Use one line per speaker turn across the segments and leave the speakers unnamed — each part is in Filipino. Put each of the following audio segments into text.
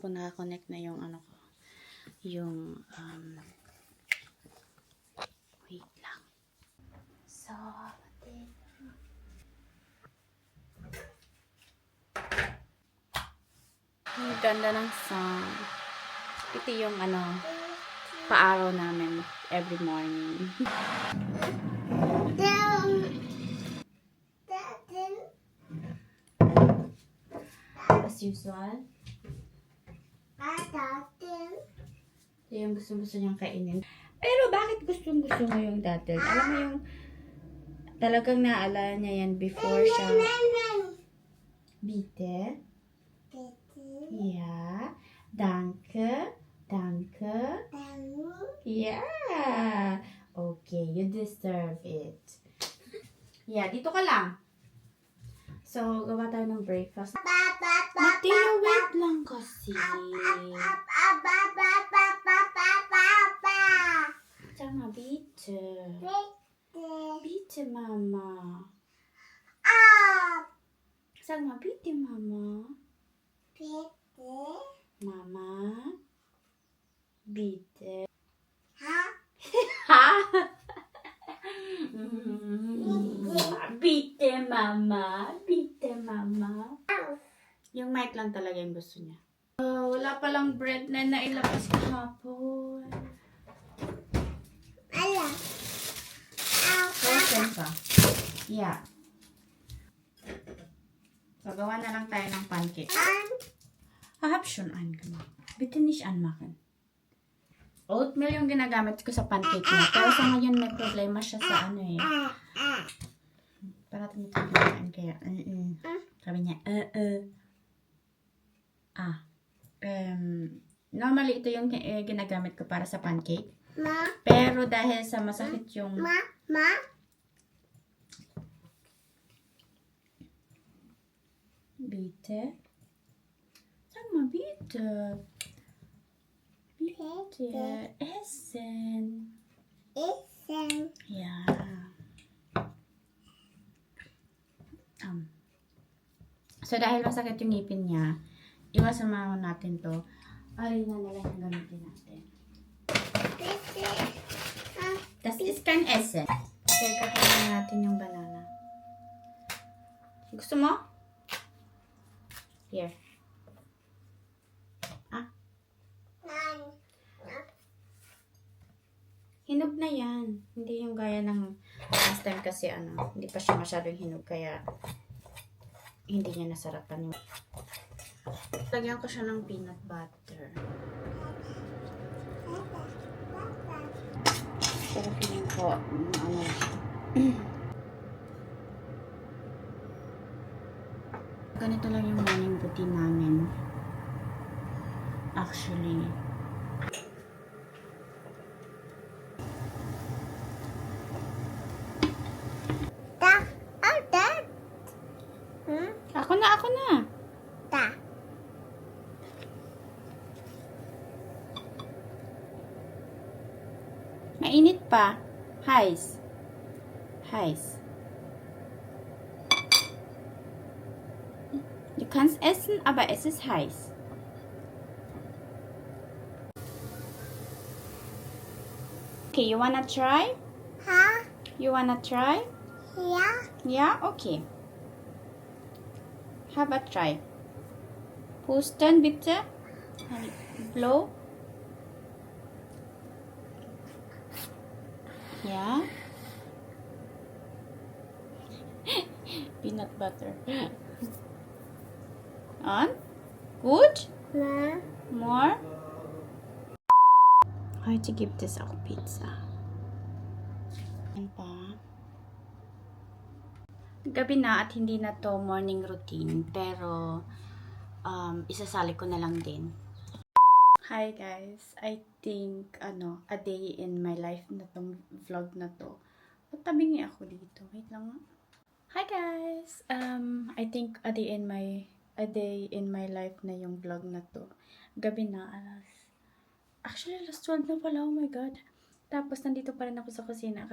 lang kung nakakonect na yung ano ko. Yung, wait lang. So, ang ganda ng sun. Ito yung ano, paaraw namin every morning. As usual. Ito yung gusto niyang kainin. Pero bakit gustong-gusto mo yung datil? Alam mo yung talagang naalala niya yan before siya. Bitte? Ja. Danke. Danke. Yeah. Okay, you deserve it. Yeah, dito ka lang. So, gawa tayo ng breakfast. Mateo, wait lang kasi. Tama, bitte. Bitte, Mama. Sama, bitte, Mama. Mama. Bitte. Ha? Bitte, Mama. Bitte, Mama. Yung mic lang talaga yung gusto niya. Oh, wala palang bread na nailabas kahapon. Frozen pa. Yeah. So, gawa na lang tayo ng pancake. Hab schon angemacht. Bitte nicht anmachen. Oatmeal yung ginagamit ko sa pancake niya. Pero sa ngayon may problema siya sa ano eh. Parating ito ginagaan kaya. Sabi niya, normally ito yung ginagamit ko para sa pancake. Pero dahil sa masakit yung... Bitte? Sag mal, bitte. Bitte. Essen. Ja. So, dahil masakit yung ngipin niya, iwasan muna natin to. Ay, na lang yung gamitin natin. Das ist kein Essen. Okay, kakain natin yung banana. Gusto mo? Here. Hinog na yan. Hindi yung gaya ng last time kasi ano, hindi pa siya masyadong hinog kaya hindi niya nasarapan yung... Lagyan ko siya ng peanut butter. Pero feeling ko, ano ganito lang yung morning routine namin. Actually. Ako na. Mainit pa. Heiß. Du kannst essen, aber es ist heiß. Okay, you wanna try? You wanna try? Ja, okay. Have a try. Pusten bitte. Blow. Ja. Peanut butter. On? Gut? More? Heute gibt es auch Pizza. Ein paar. Gabi na at hindi na to morning routine, pero isasali ko na lang din. Hi guys, I think a day in my life na tong vlog na to. Tabingi ako dito. Wait lang. Hi guys. I think a day in my life na yung vlog na to. Gabi na alas 12 na pala. Oh my god. Tapos nandito pa rin ako sa kusina.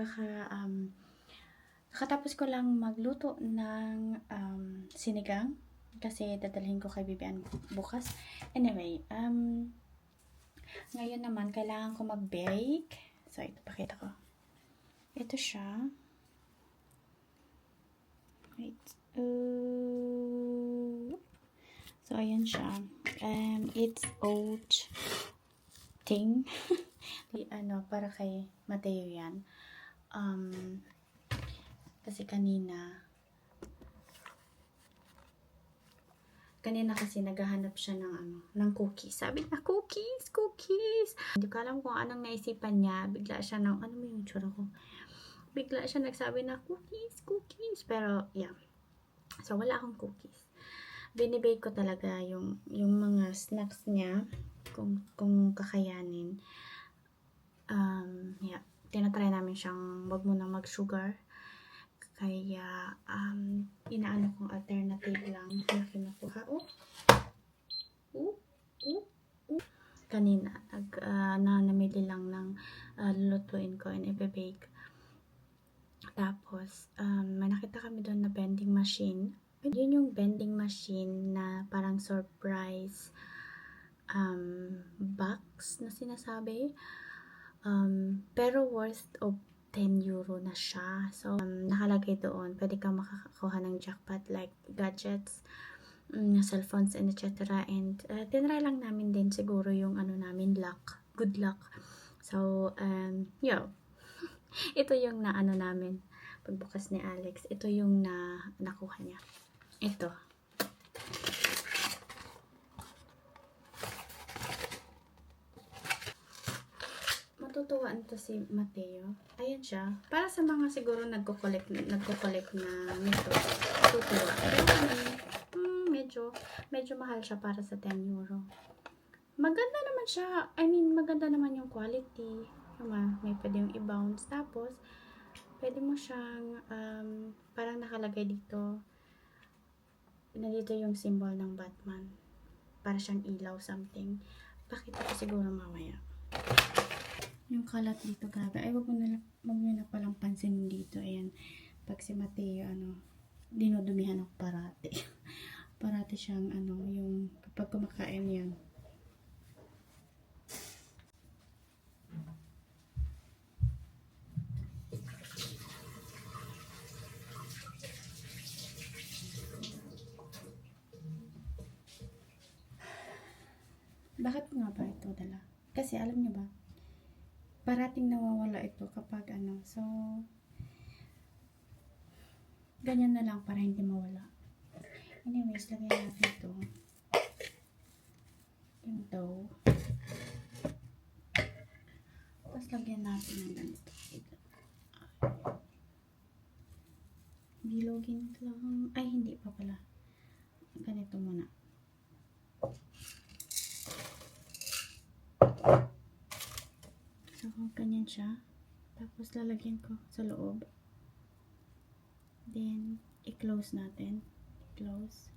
Kakatapos ko lang magluto ng sinigang Kasi dadalhin ko kay Bibian bukas. Anyway, ngayon naman, kailangan ko mag-bake. So, ito, pakita ko. Ito siya. Wait. So, ayan siya. It's oat thing. Para kay Mateo yan. Kasi kanina kasi naghahanap siya ng cookies. Sabi niya, cookies. Hindi ko alam kung anong naisipan niya. Bigla siya ano mo yung tsura ko? Bigla siya nagsabi na cookies. Pero, yeah. So, wala akong cookies. Binibake ko talaga yung mga snacks niya kung kakayanin. Yeah. Tinatry namin siyang wag muna mag-sugar. Kaya, inaano kong alternative lang na kinukuha. Kanina, namili lang ng lulutuin ko and ibe-bake. Tapos, may nakita kami doon na vending machine. Yun yung vending machine na parang surprise box na sinasabi. Pero worth of 10 euro na siya. So, nakalagay doon, pwede kang makakakuha ng jackpot like gadgets, cellphones, and etc. And, tinry lang namin din siguro yung namin, good luck. So, yeah. Ito yung namin, pagbukas ni Alex. Ito yung nakuha niya. Ito. Matutuwaan to si Mateo. Ayan siya. Para sa mga siguro nagko-collect na nito. Matutuwa. Pero medyo mahal siya para sa 10 euro. Maganda naman siya. Maganda naman yung quality. May pwede yung i-bounce. Tapos, pwede mo siyang parang nakalagay dito. Nandito yung symbol ng Batman. Para siyang ilaw something. Pakita ko siguro mamaya. Yung kalat dito, grabe. Ay, wag mo na palang pansinin dito. Ayan. Pag si Mateo, dinudumihan ako parati. Parati siyang, yung kapag kumakain yan. Bakit ko nga ba ito dala? Kasi alam niyo ba, parating nawawala ito kapag so, ganyan na lang para hindi mawala. Anyways, lagyan natin ito. Yung dough. Tapos lagyan natin ng ganito. Bilogin lang. Ay, hindi pa pala. Ganito muna. So, ganyan siya. Tapos, lalagyan ko sa loob. Then, i-close natin. I-close.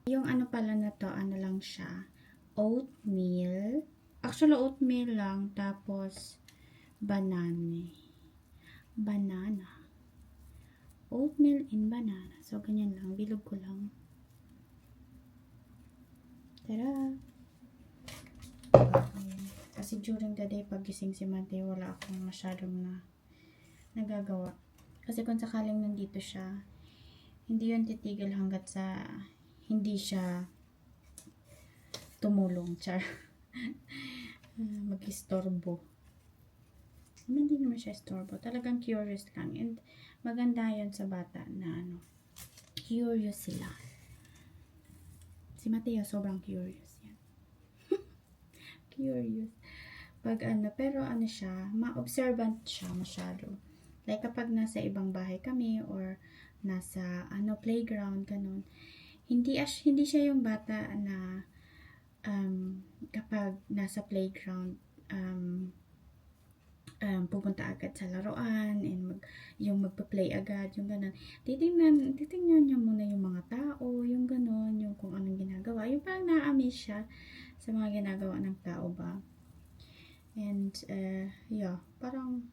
Yung pala na to, lang siya. Oatmeal. Actually, oatmeal lang. Tapos, banana. Oatmeal and banana. So, ganyan lang. Bilog ko lang. Tara! Kasi during the day, pag gising si Mateo, wala akong masyadong nagagawa. Kasi kung sakaling nandito siya, hindi yun titigil hanggat sa hindi siya tumulong. Char. Mag-istorbo. Hindi naman siya istorbo. Talagang curious lang. And maganda yun sa bata na curious sila. Si Mateo, sobrang curious yan. Curious. Pag pero siya, ma-observant siya masyado. Like kapag nasa ibang bahay kami or nasa playground, ganun. Hindi siya yung bata na kapag nasa playground, pupunta agad sa laruan and yung magpa-play agad, yung ganun. Titingnan niya muna yung mga tao, yung ganun, yung kung anong ginagawa. Yung parang na-amaze siya sa mga ginagawa ng tao ba. And, yeah, parang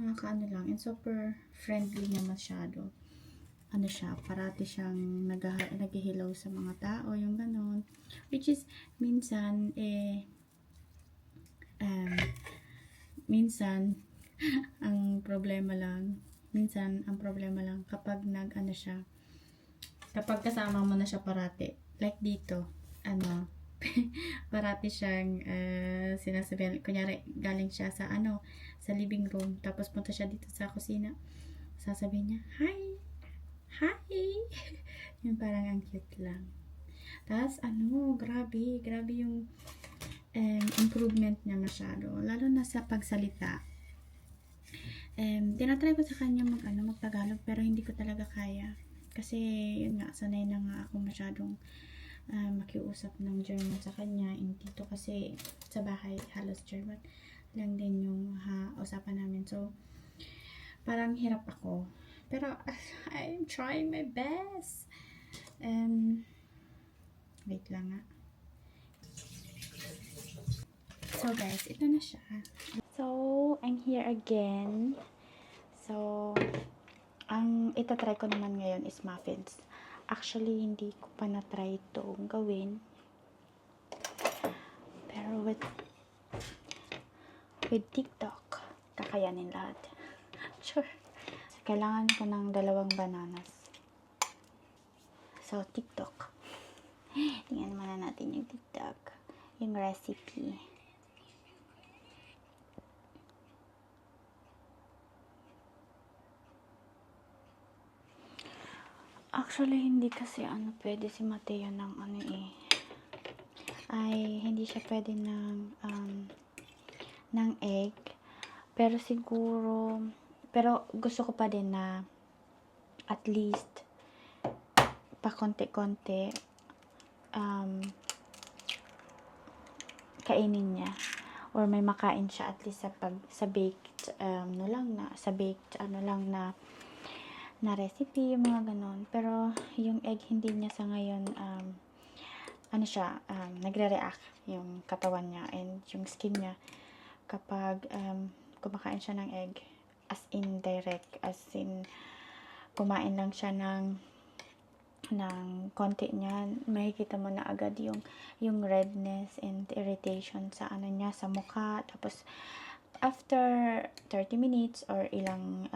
nakakaano lang, and super friendly niya masyado. Ano siya, parati siyang naghihilaw sa mga tao, yung ganon. Which is, minsan, minsan, ang problema lang, kapag ano siya, kapag kasama mo na siya parati, like dito, parati siyang sinasabihan, kunyari, galing siya sa sa living room, tapos punta siya dito sa kusina, sasabihin niya, hi! Yung parang ang cute lang. Tapos, grabe yung improvement niya masyado. Lalo na sa pagsalita. Tinatry ko sa kanya mag-Tagalog, pero hindi ko talaga kaya. Kasi, yun nga, sanay na nga ako masyadong makiusap ng German sa kanya. Dito kasi, sa bahay, halos German lang din yung usapan namin. So, parang hirap ako. Pero, I'm trying my best. Wait lang nga. So, guys, ito na siya. So, I'm here again. So, ang itatry ko naman ngayon is muffins. Actually, hindi ko pa na-try itong gawin. Pero with TikTok, kakayanin lahat. Sure. Kailangan ko ng 2 bananas. So, TikTok. Tingnan muna natin yung TikTok. Yung recipe. Actually, hindi kasi pwede si Mateo ng hindi siya pwede ng egg. Pero siguro, gusto ko pa din na at least pa konti-konti kainin niya, or may makain siya at least sa baked na recipe, yung mga ganon. Pero yung egg, hindi niya sa ngayon nagre-react yung katawan niya and yung skin niya kapag kumakain siya ng egg, as in kumain lang siya ng konti niya, makikita mo na agad yung redness and irritation sa niya, sa mukha. Tapos after 30 minutes or ilang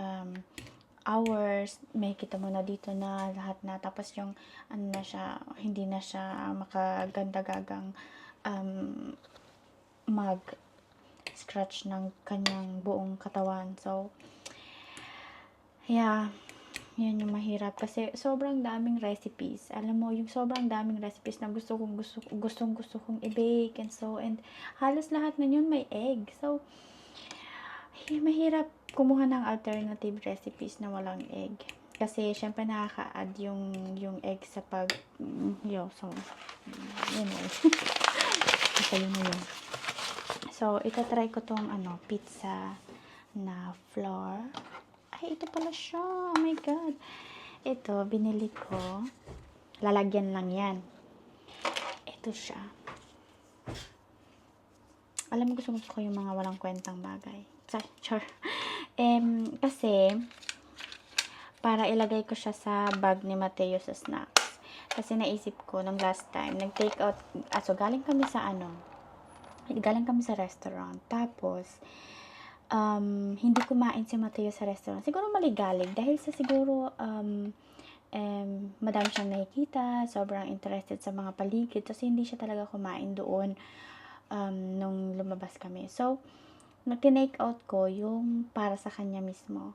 hours, makikita mo na dito na lahat na. Tapos yung hindi na siya makaganda-gagang mag-scratch ng kanyang buong katawan. So, yeah, yan yung mahirap kasi sobrang daming recipes. Alam mo, yung sobrang daming recipes na gusto kong i-bake and halos lahat na yun may egg. So, mahirap kumuha ng alternative recipes na walang egg. Kasi, syempre nakaka-add yung egg sa so, yun eh. Kasi yun na yun. So, itatry ko tong pizza na flour. Ay, ito pala siya. Oh my God. Ito, binili ko. Lalagyan lang yan. Ito siya. Alam mo, gusto ko yung mga walang kwentang bagay. Sure. Kasi, para ilagay ko siya sa bag ni Mateo sa snacks. Kasi naisip ko, nung last time, nag-take out, galing kami sa restaurant. Tapos, hindi kumain si Mateo sa restaurant. Siguro maligalig. Dahil sa siguro, madami siyang nakikita, sobrang interested sa mga paligid. Kasi hindi siya talaga kumain doon nung lumabas kami. So, nag-take out ko yung para sa kanya mismo.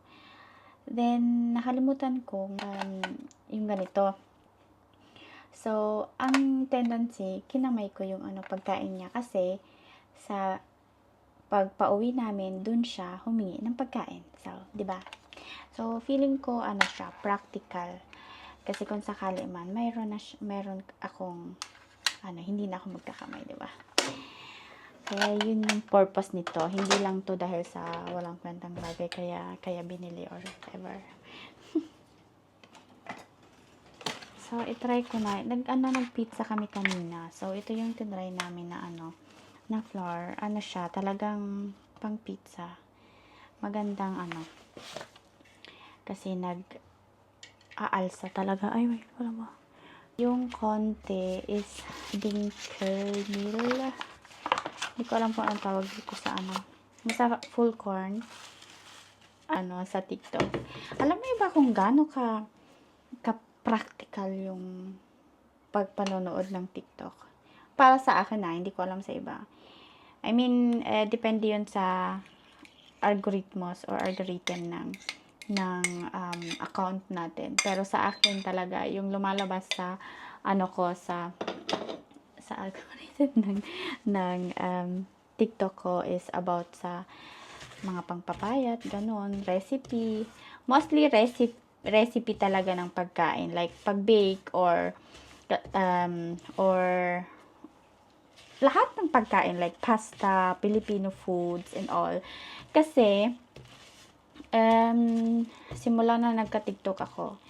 Then, nakalimutan ko yung ganito. So, ang tendency, kinamay ko yung pagkain niya kasi sa pagpa-uwi namin, dun siya humingi ng pagkain. So, 'di ba? So, feeling ko siya, practical. Kasi kung sakali man, meron akong hindi na ako magkakamay, 'di ba? Kaya yun yung purpose nito. Hindi lang to dahil sa walang kwentang bagay kaya binili or whatever. So, itry ko na. Nag-pizza kami kanina. So, ito yung tinry namin na flour. Siya, talagang pang pizza. magandang ano, kasi aalsa talaga. Ay, wait, wala ba? Yung konti is dinkelmeal. Hindi ko alam kung anong tawag dito sa ano. Basta full corn. Ano, sa TikTok. Alam mo ba kung gaano ka-practical yung pagpanonood ng TikTok? Para sa akin na, hindi ko alam sa iba. I mean, depende yun sa algorithms or algorithm ng account natin. Pero sa akin talaga, yung lumalabas sa ano ko sa algorithm ng TikTok ko is about sa mga pangpapayat, ganun, recipe. Mostly recipe talaga ng pagkain, like pag-bake or lahat ng pagkain like pasta, Filipino foods and all. Kasi simula na nagka-TikTok ako,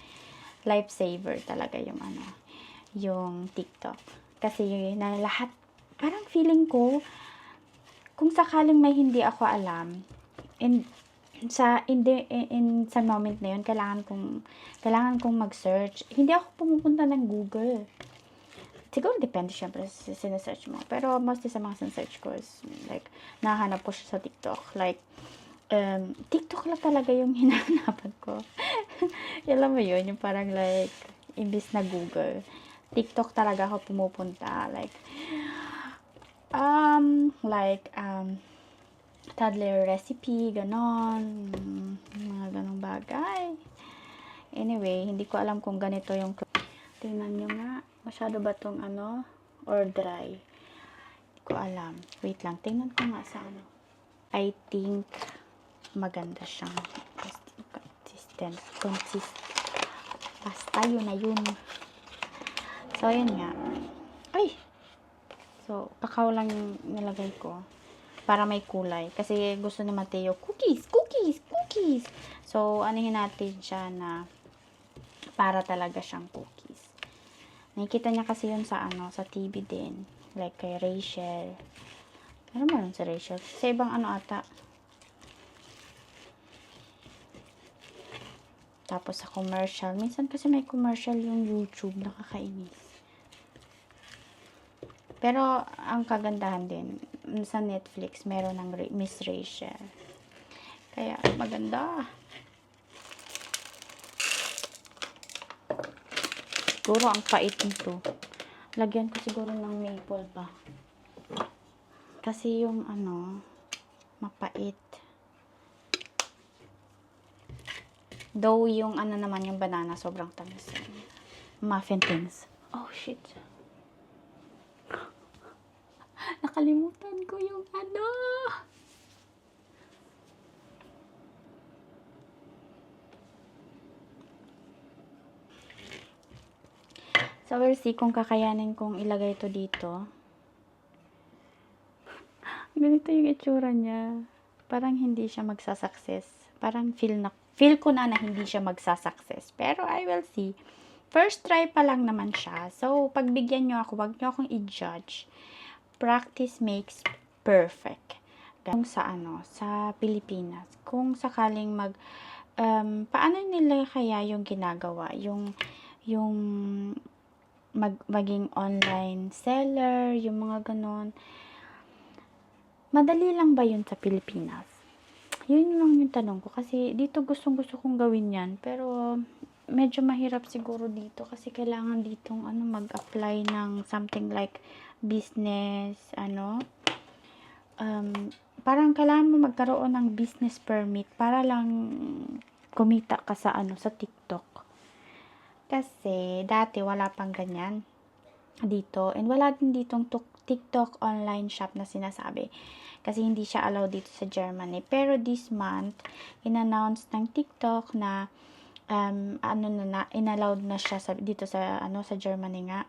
lifesaver talaga yung TikTok. Kasi na lahat, parang feeling ko, kung sakaling may hindi ako alam, sa moment na yun, kailangan kong mag-search. Hindi ako pumupunta ng Google. Siguro depende syempre sa sinesearch mo. Pero mostly sa mga sinesearch ko is like, nahanap ko siya sa TikTok. Like, TikTok lang talaga yung hinahanapan ko. Alam mo yun, yung parang like, imbis na Google. TikTok talaga ako pumupunta. Like, toddler recipe, ganon. Mga ganong bagay. Anyway, hindi ko alam kung ganito yung tingnan nyo nga. Masyado ba tong ano? Or dry? Hindi ko alam. Wait lang. Tingnan ko nga sa ano. I think maganda siyang consistent. Basta yun na yun. So, yun nga. Ay! So, kakao lang yung nilagay ko. Para may kulay. Kasi gusto ni Mateo, cookies! So, anihin natin siya na para talaga siyang cookies. Nakikita niya kasi yun sa sa TV din. Like kay Rachel. Ano mo yun sa Rachel? Sa ibang ano ata. Tapos sa commercial. Minsan kasi may commercial yung YouTube. Nakakainis. Pero, ang kagandahan din, sa Netflix, meron ng Miss Rachel. Kaya, maganda. Siguro, ang pait nito. Lagyan ko siguro ng maple pa. Kasi yung mapait. Though, yung naman, yung banana, sobrang tamis. Muffin things. Oh, shit. Nakalimutan ko yung So, we'll see kung kakayanin kong ilagay ito dito. Ganito yung itsura niya. Parang hindi siya magsasucess. Parang feel ko na hindi siya magsasucess. Pero I will see. First try pa lang naman siya. So, pagbigyan nyo ako, wag nyo akong i-judge. Practice makes perfect. Kung sa sa Pilipinas, kung sakaling paano nila kaya yung ginagawa? Yung maging online seller, yung mga ganon. Madali lang ba yun sa Pilipinas? Yun lang yung tanong ko. Kasi dito gustong-gusto kong gawin yan. Pero medyo mahirap siguro dito. Kasi kailangan ditong mag-apply ng something like business, parang kailangan mo magkaroon ng business permit para lang kumita ka sa sa TikTok. Kasi dati wala pang ganyan dito. And wala din ditong TikTok online shop na sinasabi. Kasi hindi siya allowed dito sa Germany. Pero this month, in-announce ng TikTok na in-allowed na siya dito sa sa Germany nga.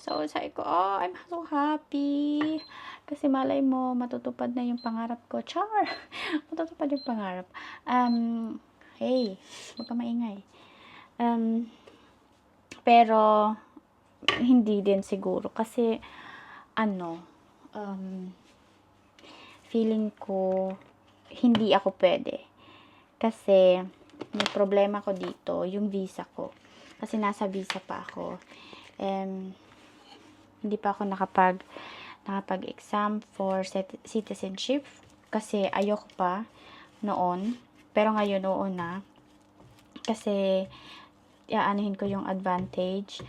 So, sabi ko, oh, I'm so happy. Kasi malay mo, matutupad na yung pangarap ko. Char! Matutupad yung pangarap. Hey, huwag ka maingay. Pero, hindi din siguro. Kasi, feeling ko, hindi ako pwede. Kasi, may problema ko dito, yung visa ko. Kasi nasa visa pa ako. Hindi pa ako nakapag-exam for citizenship. Kasi ayoko pa noon. Pero ngayon, oo na. Kasi, anuhin ko yung advantage.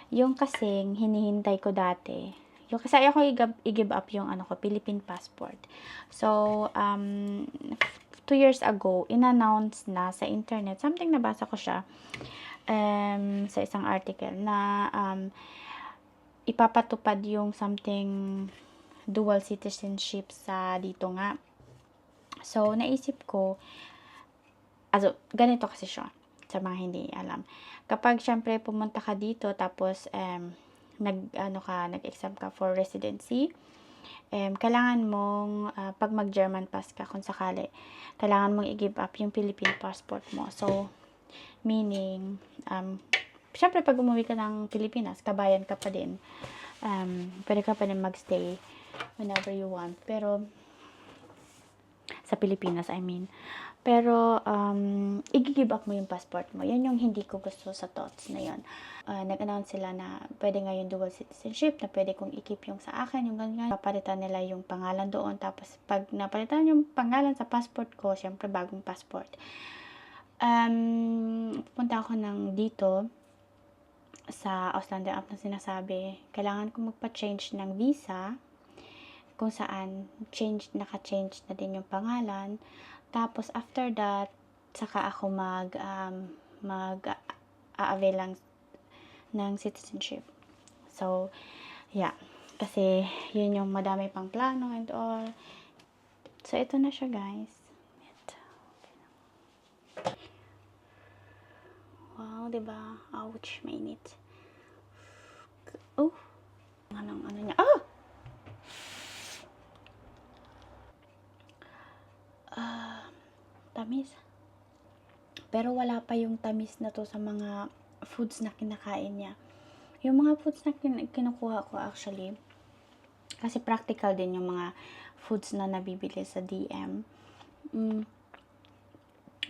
Yung kasing hinihintay ko dati. Yung kasi ayoko i-give up yung Philippine passport. So, 2 years ago, in-announce na sa internet, something nabasa ko siya sa isang article na ipapatupad yung something dual citizenship sa dito nga. So, naisip ko, ganito kasi siya sa mga hindi alam. Kapag syempre pumunta ka dito tapos nag-exam ka for residency, kailangan mong pag mag-German pass ka kung sakali, kailangan mong i-give up yung Philippine passport mo. So, meaning, syempre pag umuwi ka ng Pilipinas, kabayan ka pa din. Pwede ka pa din magstay whenever you want. Pero, sa Pilipinas, I mean. Pero, i-give up mo yung passport mo. Yan yung hindi ko gusto sa thoughts na yun. Nag-announce sila na pwede nga yung dual citizenship, na pwede kong i-keep yung sa akin, yung ganyan. Papalitan nila yung pangalan doon. Tapos, pag napalitan yung pangalan sa passport ko, syempre bagong passport. Pupunta ako dito sa Ausländer Amt na sinasabi. Kailangan ko magpa-change ng visa kung saan naka-change na din yung pangalan. Tapos, after that, saka ako mag-avail ng citizenship. So, yeah. Kasi, yun yung madami pang plano and all. So, ito na siya, guys. Wow, diba? Ouch, mainit. Oh! Ano niya? Ah! Tamis. Pero wala pa yung tamis na to sa mga foods na kinakain niya. Yung mga foods na kinukuha ko actually, kasi practical din yung mga foods na nabibili sa DM.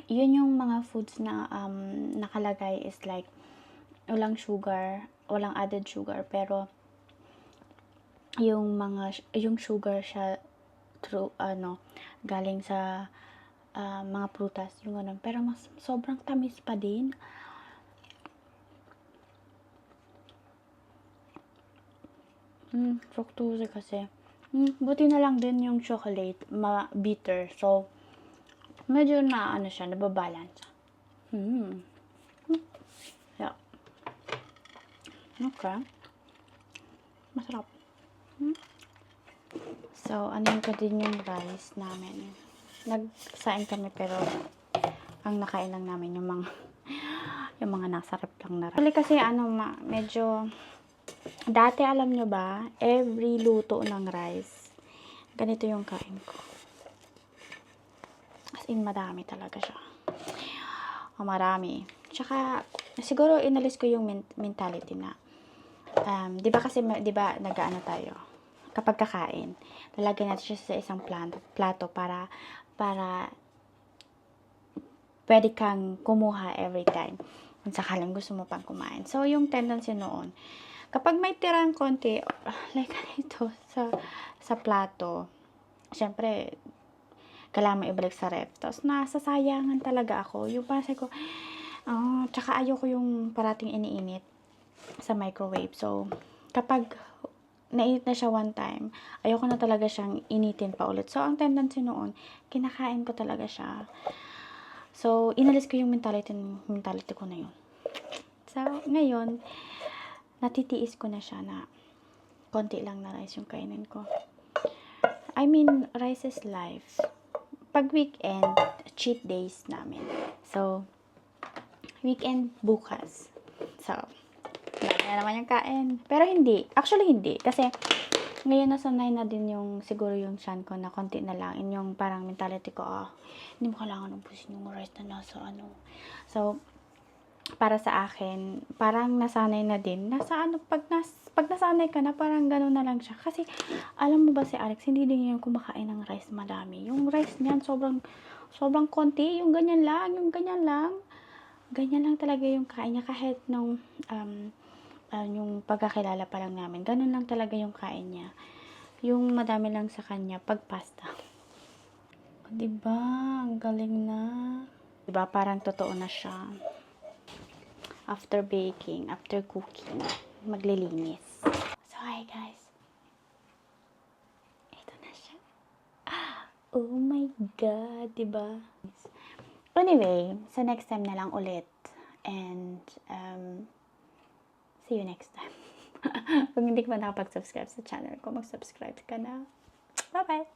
Yun yung mga foods na nakalagay is like walang added sugar, pero yung sugar siya through galing sa mga prutas, yung ganun. Pero mas sobrang tamis pa din. Fructose kasi. Buti na lang din yung chocolate, bitter. So, medyo siya, nababalance. Yeah. Okay. Masarap. So, anuin ko din yung rice namin. Nagsaing kami pero ang nakain lang namin yung mga nasa rep lang na rice. Actually kasi medyo dati alam nyo ba, every luto ng rice, ganito yung kain ko. As in, madami talaga siya. Marami. Tsaka, siguro inalis ko yung mentality na, di ba nag-ano tayo, kapag kakain, lalagyan natin siya sa isang plato para pwede kang kumuha every time kung sakaling gusto mo pang kumain. So, yung tendency noon, kapag may tirang konti, like ito, sa plato, syempre, kailangan mo ibalik sa ref. Tapos, nasasayangan talaga ako. Yung parang ko, tsaka ayoko yung parating iniinit sa microwave. So, kapag nainit na siya one time, ayoko na talaga siyang initin pa ulit. So, ang tendency noon, kinakain ko talaga siya. So, inalis ko yung mentality ko na yun. So, ngayon, natitiis ko na siya na konti lang na rice yung kainin ko. I mean, rice is life. Pag weekend, cheat days namin. So, weekend bukas. So, na naman yung kain. Pero hindi. Actually, hindi. Kasi, ngayon nasanay na din siguro yung tiyan ko na konti na lang. Yung parang mentality ko, hindi mo kailangan ubusin yung rice na nasa So, para sa akin, parang nasanay na din. Pag nasanay ka na, parang gano'n na lang siya. Kasi, alam mo ba si Alex, hindi din yan kumakain ng rice madami. Yung rice niyan, sobrang Sobrang konti, yung ganyan lang, yung ganyan lang. Ganyan lang talaga yung kain niya kahit nung yung pagkakilala pa lang namin. Ganun lang talaga yung kain niya. Yung madami lang sa kanya pag pasta. Diba? Ang galing na. Diba? Parang totoo na siya. After baking, after cooking, maglilinis. So, hi guys. Ito na siya. Oh my God, diba? Anyway, so next time na lang ulit. And, see you next time. Kung hindi ka pa nakapag-subscribe sa channel ko, mag-subscribe ka na. Bye-bye!